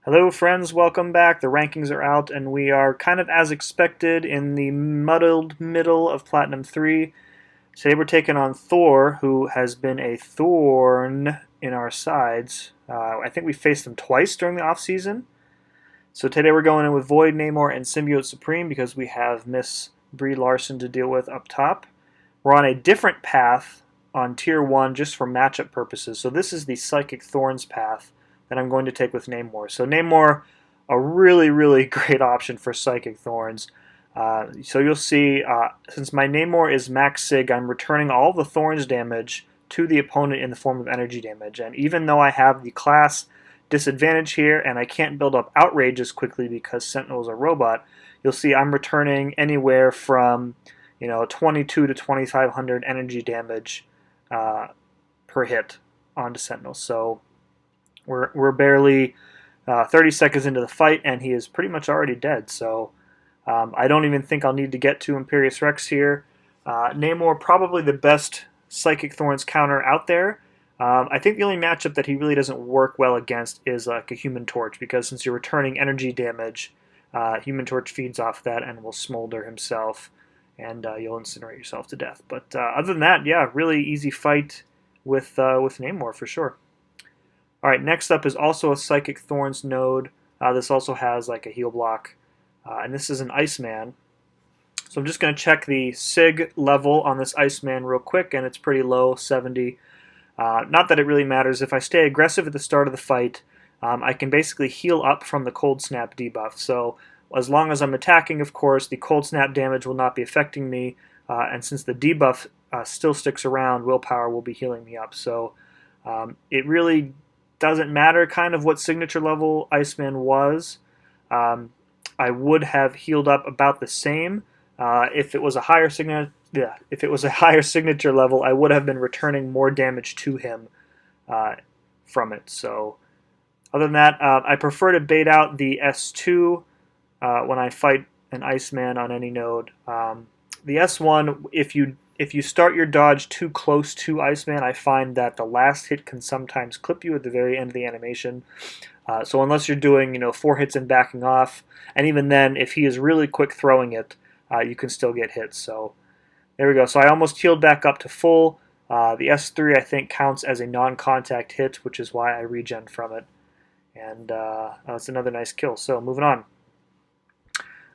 Hello friends, welcome back. The rankings are out and we are kind of as expected in the muddled middle of Platinum 3. Today we're taking on Thor, who has been a thorn in our sides. I think we faced him twice during the off-season. So today we're going in with Void, Namor, and Symbiote Supreme because we have Miss Brie Larson to deal with up top. We're on a different path on Tier 1 just for matchup purposes. So this is the Psychic Thorns path that I'm going to take with Namor. So Namor, a really, really great option for Psychic Thorns. So you'll see, since my Namor is max sig, I'm returning all the Thorns damage to the opponent in the form of energy damage. And even though I have the class disadvantage here and I can't build up Outrage as quickly because Sentinel is a robot, you'll see I'm returning anywhere from 22 to 2500 energy damage per hit onto Sentinel. So we're barely 30 seconds into the fight, and he is pretty much already dead. So I don't even think I'll need to get to Imperious Rex here. Namor, probably the best Psychic Thorns counter out there. I think the only matchup that he really doesn't work well against is like a Human Torch, because since you're returning energy damage, Human Torch feeds off that and will smolder himself, and you'll incinerate yourself to death. But other than that, yeah, really easy fight with Namor for sure. Alright, next up is also a Psychic Thorns node. This also has like a heal block. And this is an Iceman. So I'm just going to check the SIG level on this Iceman real quick, and it's pretty low, 70. Not that it really matters. If I stay aggressive at the start of the fight, I can basically heal up from the Cold Snap debuff. So as long as I'm attacking, of course, the Cold Snap damage will not be affecting me. And since the debuff still sticks around, Willpower will be healing me up. So it really doesn't matter kind of what signature level Iceman was. I would have healed up about the same. If it was a higher signature level, I would have been returning more damage to him from it. So other than that, I prefer to bait out the S2 when I fight an Iceman on any node. The S1, if you start your dodge too close to Iceman, I find that the last hit can sometimes clip you at the very end of the animation. So unless you're doing 4 hits and backing off, and even then, if he is really quick throwing it, you can still get hit. So there we go. So I almost healed back up to full. The S3 I think counts as a non-contact hit, which is why I regen from it. And that's another nice kill. So moving on.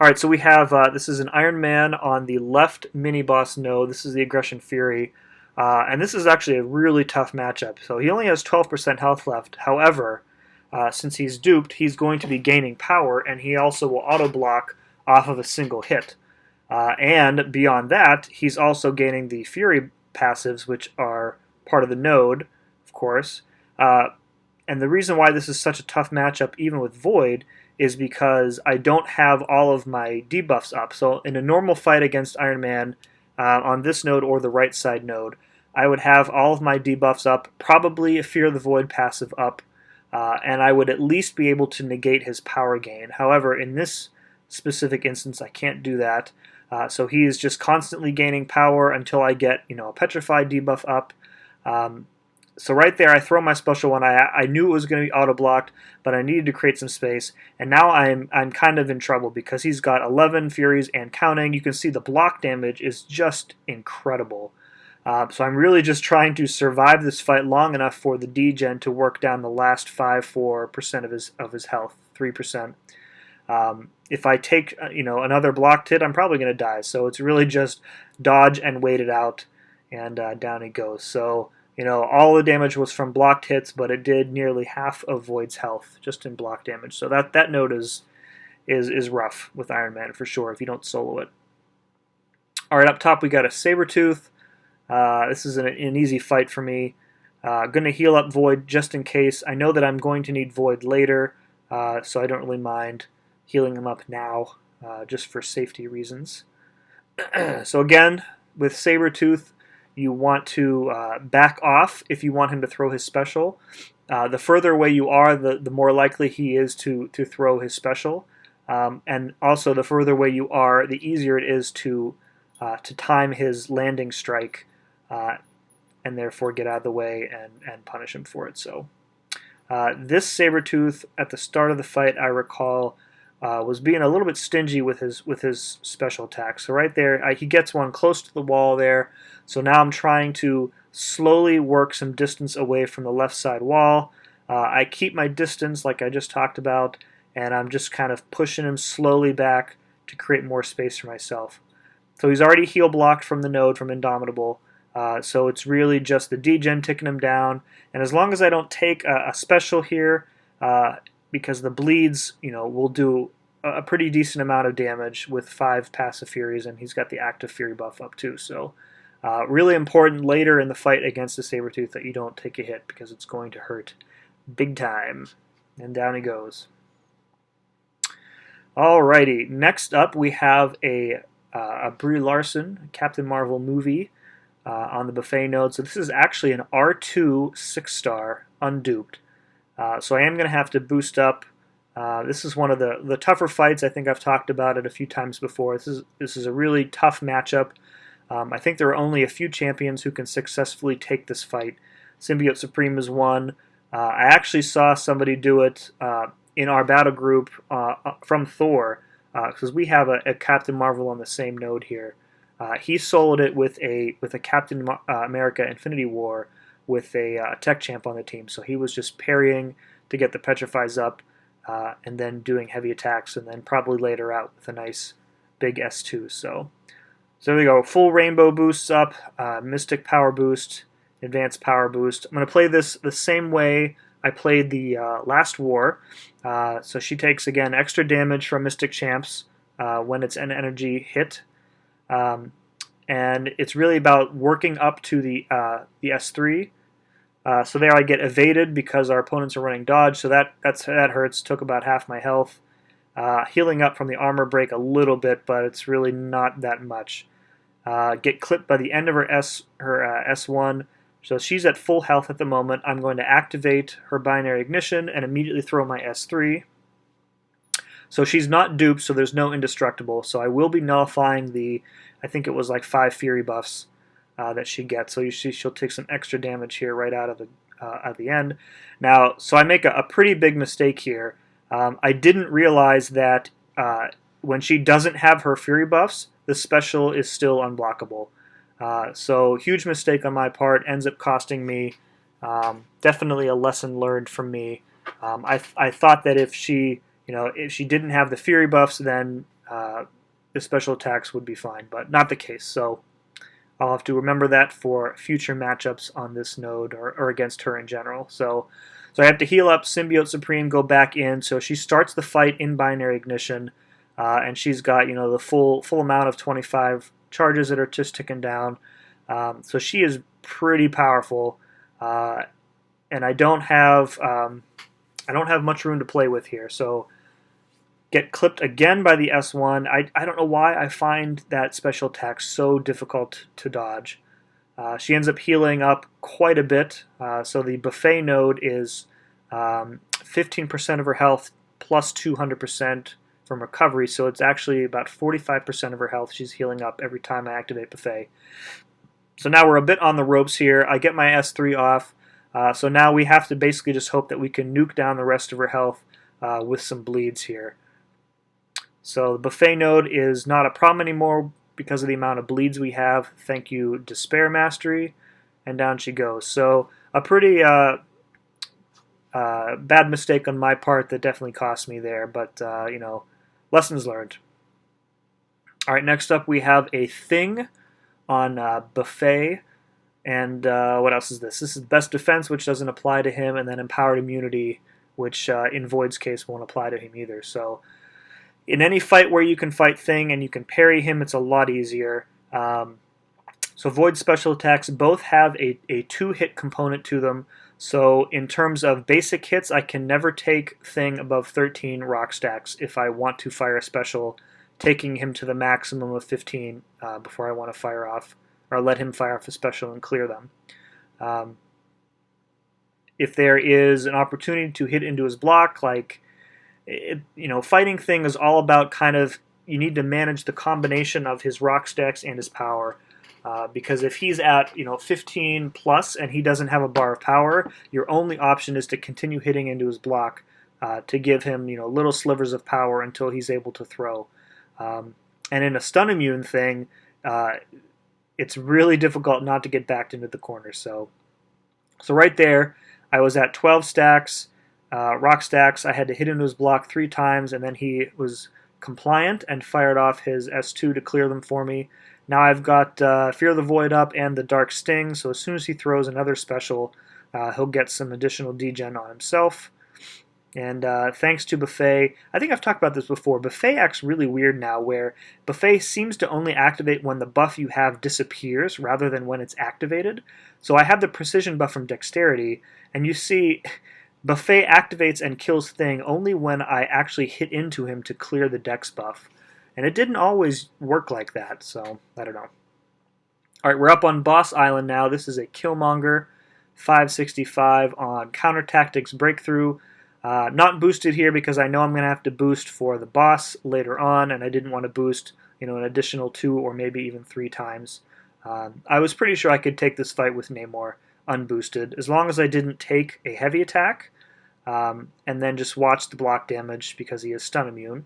Alright, so we have, this is an Iron Man on the left mini-boss node. This is the Aggression Fury. And this is actually a really tough matchup. So he only has 12% health left. However, since he's duped, he's going to be gaining power, and he also will auto-block off of a single hit. And beyond that, he's also gaining the Fury passives, which are part of the node, of course. And the reason why this is such a tough matchup, even with Void, is because I don't have all of my debuffs up. So in a normal fight against Iron Man on this node or the right side node, I would have all of my debuffs up, probably a Fear of the Void passive up, and I would at least be able to negate his power gain. However, in this specific instance, I can't do that. So he is just constantly gaining power until I get a Petrified debuff up. So right there, I throw my special one. I knew it was going to be auto-blocked, but I needed to create some space. And now I'm kind of in trouble because he's got 11 Furies and counting. You can see the block damage is just incredible. So I'm really just trying to survive this fight long enough for the degen to work down the last 4% of his health, 3%. If I take another blocked hit, I'm probably going to die. So it's really just dodge and wait it out, and down he goes. So all the damage was from blocked hits, but it did nearly half of Void's health just in block damage. So that node is rough with Iron Man for sure if you don't solo it. All right, up top we got a Sabretooth. This is an easy fight for me. Going to heal up Void just in case. I know that I'm going to need Void later, so I don't really mind healing him up now, just for safety reasons. So again, with Sabretooth, you want to back off if you want him to throw his special. The further away you are, the more likely he is to throw his special. And also, the further away you are, the easier it is to time his landing strike, and therefore get out of the way and punish him for it. So This Sabretooth, at the start of the fight, I recall, was being a little bit stingy with his special attack. So right there, he gets one close to the wall there. So now I'm trying to slowly work some distance away from the left side wall. I keep my distance like I just talked about, and I'm just kind of pushing him slowly back to create more space for myself. So he's already heal blocked from the node from Indomitable. So it's really just the degen ticking him down. And as long as I don't take a special here, because the bleeds, will do a pretty decent amount of damage with 5 passive furies, and he's got the active fury buff up too. So really important later in the fight against the Sabretooth that you don't take a hit, because it's going to hurt big time. And down he goes. Alrighty, next up we have a Brie Larson Captain Marvel movie on the buffet node. So this is actually an R2 6-star unduped. So I am going to have to boost up. This is one of the tougher fights. I think I've talked about it a few times before. This is a really tough matchup. I think there are only a few champions who can successfully take this fight. Symbiote Supreme is one. I actually saw somebody do it in our battle group from Thor, because we have a Captain Marvel on the same node here. He soloed it with a Captain America Infinity War with a tech champ on the team. So he was just parrying to get the petrifies up, and then doing heavy attacks, and then probably later out with a nice big S2. So there we go. Full rainbow boosts up, Mystic power boost, advanced power boost. I'm going to play this the same way I played the last war. So she takes, again, extra damage from Mystic Champs when it's an energy hit. And it's really about working up to the S3. So there I get evaded because our opponents are running dodge, so that hurts. Took about half my health. Healing up from the armor break a little bit, but it's really not that much. Get clipped by the end of her S1. So she's at full health at the moment. I'm going to activate her binary ignition and immediately throw my S3. So she's not duped, so there's no indestructible. So I will be nullifying I think it was like 5 fury buffs that she gets. So she'll take some extra damage here right out of the end. Now, so I make a pretty big mistake here. I didn't realize that when she doesn't have her fury buffs, the special is still unblockable. So huge mistake on my part, ends up costing me. Definitely a lesson learned from me. I thought that if she didn't have the fury buffs, then the special attacks would be fine, but not the case. So I'll have to remember that for future matchups on this node or against her in general. So I have to heal up, Symbiote Supreme, go back in. So she starts the fight in binary ignition, and she's got the full amount of 25 charges that are just ticking down. So she is pretty powerful, and I don't have much room to play with here. So get clipped again by the S1. I don't know why I find that special attack so difficult to dodge. She ends up healing up quite a bit. So the buffet node is 15% of her health plus 200% from recovery, so it's actually about 45% of her health she's healing up every time I activate buffet. So now we're a bit on the ropes here. I get my S3 off, so now we have to basically just hope that we can nuke down the rest of her health with some bleeds here. So the buffet node is not a problem anymore because of the amount of bleeds we have. Thank you, Despair Mastery, and down she goes. So a pretty bad mistake on my part that definitely cost me there, but lessons learned. All right, next up we have a Thing on buffet, and what else is this? This is Best Defense, which doesn't apply to him, and then Empowered Immunity, which in Void's case won't apply to him either. So in any fight where you can fight Thing and you can parry him, it's a lot easier. So Void special attacks both have a 2-hit component to them. So in terms of basic hits, I can never take Thing above 13 rock stacks if I want to fire a special, taking him to the maximum of 15 before I want to fire off, or let him fire off a special and clear them. If there is an opportunity to hit into his block, fighting Thing is all about you need to manage the combination of his rock stacks and his power. Because if he's at 15 plus and he doesn't have a bar of power, your only option is to continue hitting into his block to give him little slivers of power until he's able to throw. And in a stun immune thing, it's really difficult not to get backed into the corner. So right there, I was at 12 stacks, rock stacks. I had to hit into his block 3 times, and then he was compliant and fired off his S2 to clear them for me. Now I've got Fear the Void up and the Dark Sting, so as soon as he throws another special, he'll get some additional degen on himself. And thanks to Buffet, I think I've talked about this before, Buffet acts really weird now, where Buffet seems to only activate when the buff you have disappears rather than when it's activated. So I have the precision buff from Dexterity, and you see Buffet activates and kills Thing only when I actually hit into him to clear the Dex buff. And it didn't always work like that, so I don't know. Alright, we're up on Boss Island now. This is a Killmonger 565 on Counter Tactics Breakthrough. Not boosted here because I know I'm going to have to boost for the boss later on, and I didn't want to boost an additional 2 or maybe even 3 times. I was pretty sure I could take this fight with Namor unboosted, as long as I didn't take a heavy attack, and then just watch the block damage because he is stun immune.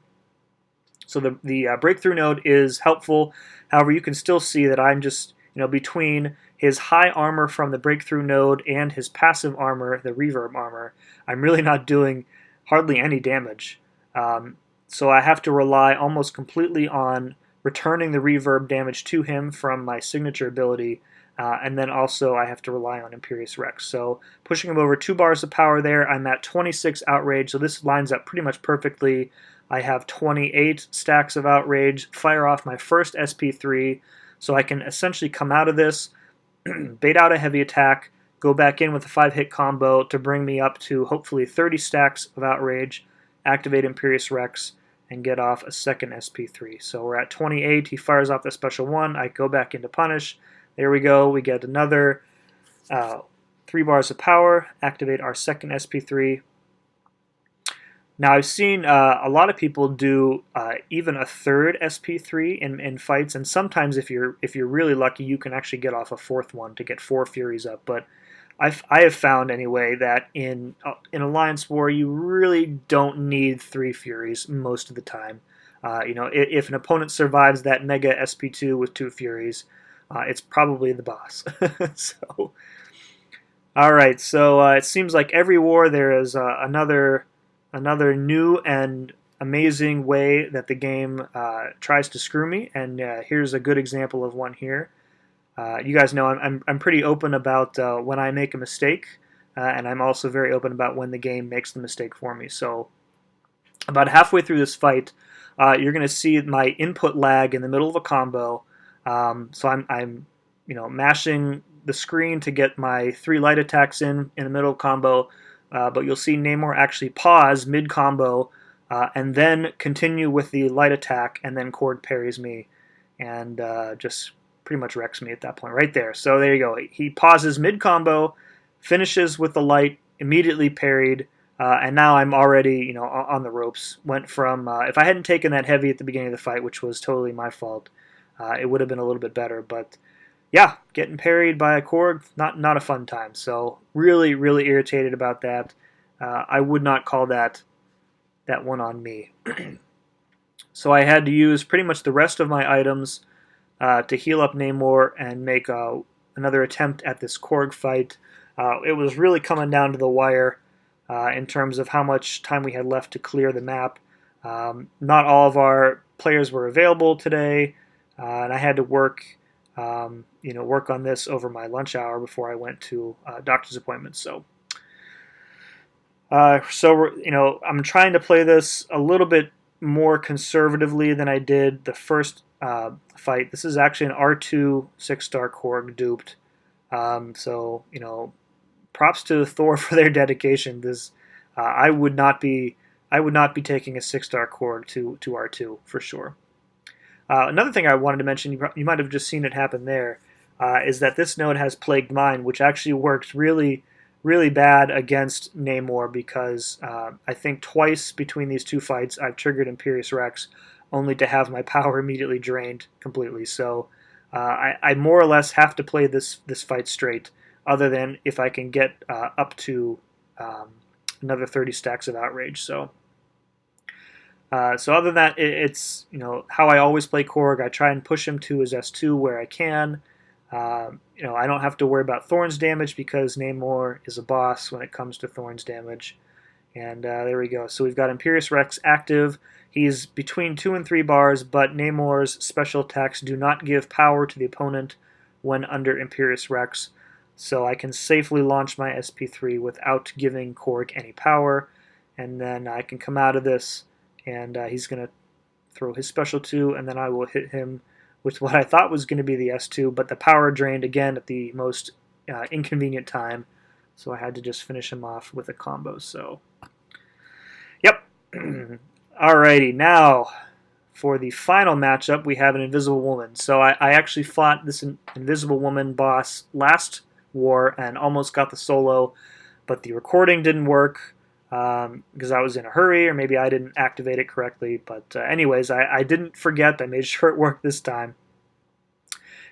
So the breakthrough node is helpful. However, you can still see that I'm just between his high armor from the breakthrough node and his passive armor, the reverb armor, I'm really not doing hardly any damage. So I have to rely almost completely on returning the reverb damage to him from my signature ability, and then also I have to rely on Imperious Rex. So pushing him over 2 bars of power there, I'm at 26 outrage, so this lines up pretty much perfectly. I have 28 stacks of outrage, fire off my first SP3, so I can essentially come out of this, bait out a heavy attack, go back in with a 5-hit combo to bring me up to hopefully 30 stacks of outrage, activate Imperious Rex, and get off a second SP3. So we're at 28, he fires off the special 1, I go back into punish, there we go, we get another 3 bars of power, activate our second SP3. Now I've seen a lot of people do even a third SP3 in fights, and sometimes if you're really lucky, you can actually get off a 4th one to get 4 Furies up. But I have found anyway that in Alliance War you really don't need 3 Furies most of the time. If an opponent survives that Mega SP2 with 2 Furies, it's probably the boss. So, all right. So it seems like every war there is another new and amazing way that the game tries to screw me, and here's a good example of one here. You guys know I'm pretty open about when I make a mistake, and I'm also very open about when the game makes the mistake for me. So about halfway through this fight, you're going to see my input lag in the middle of a combo. So I'm mashing the screen to get my 3 light attacks in the middle of combo. But you'll see Namor actually pause mid-combo and then continue with the light attack, and then Korg parries me and just pretty much wrecks me at that point right there. So there you go. He pauses mid-combo, finishes with the light, immediately parried, and now I'm already on the ropes. Went from, if I hadn't taken that heavy at the beginning of the fight, which was totally my fault, it would have been a little bit better, but yeah, getting parried by a Korg, not a fun time. So really, really irritated about that. I would not call that one on me. So I had to use pretty much the rest of my items to heal up Namor and make another attempt at this Korg fight. It was really coming down to the wire in terms of how much time we had left to clear the map. Not all of our players were available today, and I had to work on this over my lunch hour before I went to doctor's appointments. So I'm trying to play this a little bit more conservatively than I did the first fight. This is actually an R2 6-star Korg duped. So props to Thor for their dedication. This I would not be taking a 6-star Korg to R2 for sure. Another thing I wanted to mention, you might have just seen it happen there, is that this node has Plagued Mind, which actually works really, really bad against Namor because I think twice between these 2 fights I've triggered Imperious Rex only to have my power immediately drained completely. So I more or less have to play this fight straight, other than if I can get up to another 30 stacks of outrage. So other than that, it's how I always play Korg. I try and push him to his S2 where I can. I don't have to worry about Thorns damage because Namor is a boss when it comes to Thorns damage. And there we go. So we've got Imperious Rex active. He's between 2 and 3 bars, but Namor's special attacks do not give power to the opponent when under Imperious Rex. So I can safely launch my SP3 without giving Korg any power. And then I can come out of this, and he's going to throw his special 2, and then I will hit him with what I thought was going to be the S2, but the power drained again at the most inconvenient time. So I had to just finish him off with a combo. So, yep. Alrighty, now for the final matchup, we have an Invisible Woman. So I actually fought this Invisible Woman boss last war and almost got the solo, but the recording didn't work because I was in a hurry, or maybe I didn't activate it correctly. But anyways, I didn't forget. I made sure it worked this time.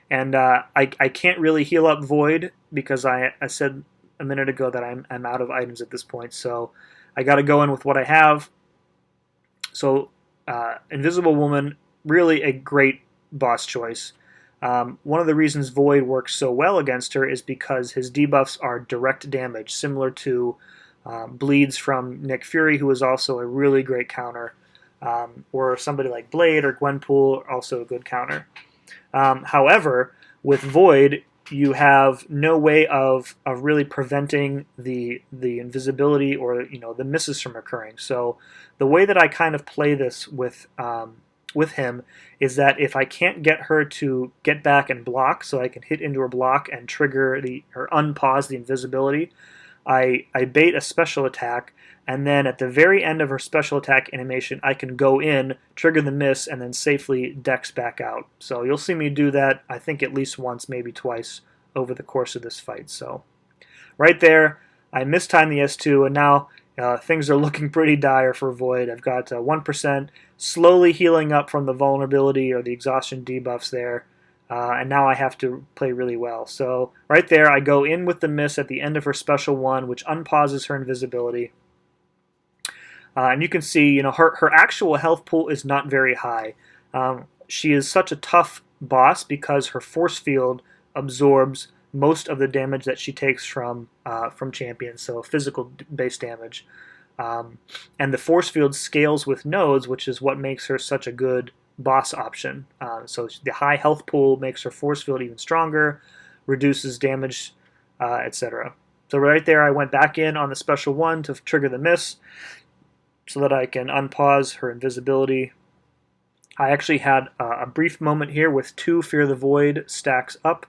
And I can't really heal up Void because I said a minute ago that I'm out of items at this point. So I got to go in with what I have. So Invisible Woman, really a great boss choice. One of the reasons Void works so well against her is because his debuffs are direct damage, similar to bleeds from Nick Fury, who is also a really great counter, or somebody like Blade or Gwenpool, also a good counter. However, with Void, you have no way of really preventing the invisibility or the misses from occurring. So the way that I kind of play this with him is that if I can't get her to get back and block, so I can hit into her block and trigger or unpause the invisibility, I bait a special attack, and then at the very end of her special attack animation, I can go in, trigger the miss, and then safely dex back out. So you'll see me do that, I think at least once, maybe twice, over the course of this fight. So right there, I mistimed the S2, and now things are looking pretty dire for Void. I've got 1%, slowly healing up from the vulnerability or the exhaustion debuffs there. And now I have to play really well. So right there, I go in with the miss at the end of her special 1, which unpauses her invisibility. And you can see, her actual health pool is not very high. She is such a tough boss because her force field absorbs most of the damage that she takes from champions, so physical-based damage. And the force field scales with nodes, which is what makes her such a good boss option. So the high health pool makes her force field even stronger, reduces damage, etc. So right there, I went back in on the special 1 to trigger the miss so that I can unpause her invisibility. I actually had a brief moment here with 2 Fear the Void stacks up,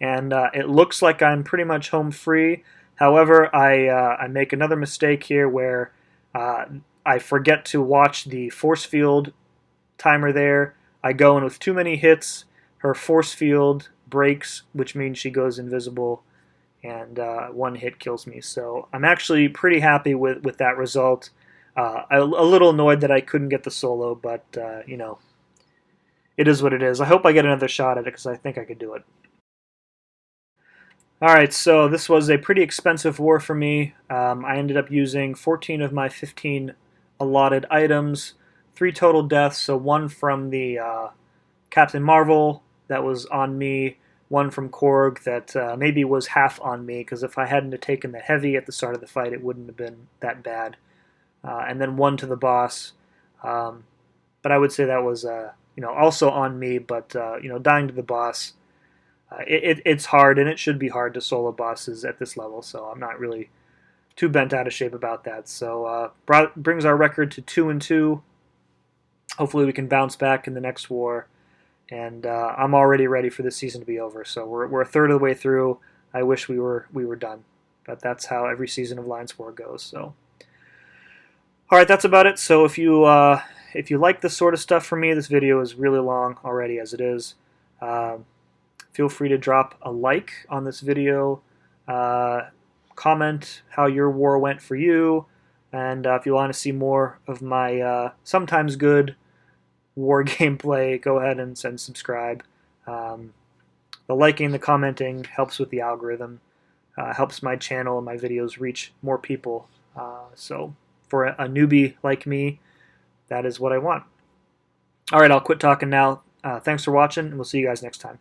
and it looks like I'm pretty much home free. However, I make another mistake here where I forget to watch the force field timer there. I go in with too many hits. Her force field breaks, which means she goes invisible, and 1 hit kills me. So I'm actually pretty happy with that result. A little annoyed that I couldn't get the solo, but it is what it is. I hope I get another shot at it because I think I could do it. Alright, so this was a pretty expensive war for me. I ended up using 14 of my 15 allotted items, 3 total deaths, so 1 from the Captain Marvel that was on me, 1 from Korg that maybe was half on me, because if I hadn't taken the heavy at the start of the fight, it wouldn't have been that bad. And then 1 to the boss. But I would say that was also on me, but dying to the boss, it's hard, and it should be hard to solo bosses at this level, so I'm not really too bent out of shape about that. So brings our record to 2-2. Hopefully we can bounce back in the next war, and I'm already ready for this season to be over. So we're a third of the way through. I wish we were done, but that's how every season of Alliance War goes. So, all right, that's about it. So if you like this sort of stuff from me, this video is really long already as it is. Feel free to drop a like on this video, comment how your war went for you, and if you want to see more of my sometimes good war gameplay, go ahead and subscribe. the liking, the commenting helps with the algorithm, helps my channel and my videos reach more people. So for a newbie like me, that is what I want. All right, I'll quit talking now. Thanks for watching, and we'll see you guys next time.